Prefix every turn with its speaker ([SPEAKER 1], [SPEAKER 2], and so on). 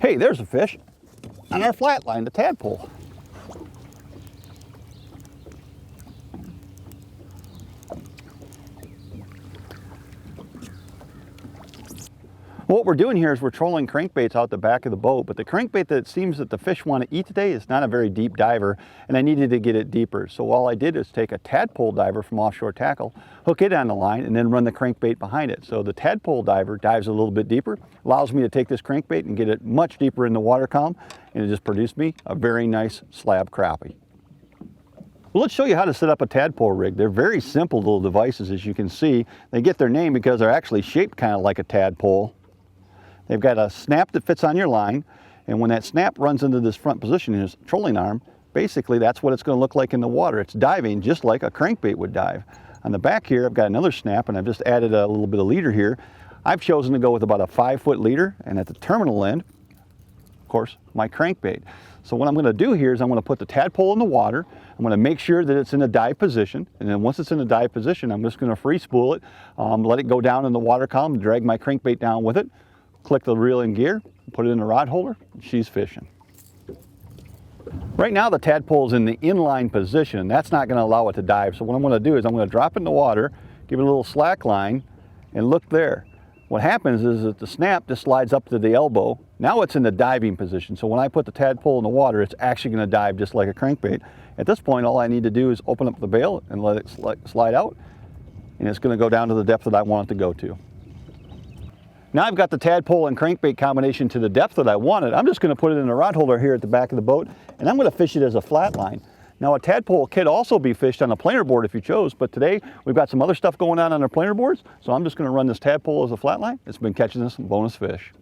[SPEAKER 1] Hey, there's a fish on our flat line, the tadpole. What we're doing here is we're trolling crankbaits out the back of the boat, but the crankbait that it seems that the fish want to eat today is not a very deep diver, and I needed to get it deeper. So all I did is take a tadpole diver from Off Shore Tackle, hook it on the line, and then run the crankbait behind it. So the tadpole diver dives a little bit deeper, allows me to take this crankbait and get it much deeper in the water column, and it just produced me a very nice slab crappie. Well, let's show you how to set up a tadpole rig. They're very simple little devices, as you can see. They get their name because they're actually shaped kind of like a tadpole. They've got a snap that fits on your line, and when that snap runs into this front position in this trolling arm, basically that's what it's going to look like in the water. It's diving just like a crankbait would dive. On the back here, I've got another snap, and I've just added a little bit of leader here. I've chosen to go with about a 5-foot leader, and at the terminal end, of course, my crankbait. So what I'm going to do here is I'm going to put the tadpole in the water. I'm going to make sure that it's in a dive position, and then once it's in a dive position, I'm just going to free spool it, let it go down in the water column, drag my crankbait down with it, click the reel in gear, put it in the rod holder, and she's fishing. Right now the tadpole is in the inline position. That's not going to allow it to dive. So what I'm going to do is I'm going to drop it in the water, give it a little slack line, and look there. What happens is that the snap just slides up to the elbow. Now it's in the diving position. So when I put the tadpole in the water, it's actually going to dive just like a crankbait. At this point, all I need to do is open up the bail and let it slide out, and it's going to go down to the depth that I want it to go to. Now I've got the tadpole and crankbait combination to the depth that I wanted. I'm just going to put it in a rod holder here at the back of the boat, and I'm going to fish it as a flat line. Now a tadpole could also be fished on a planer board if you chose, but today we've got some other stuff going on our planer boards, so I'm just going to run this tadpole as a flat line. It's been catching us some bonus fish.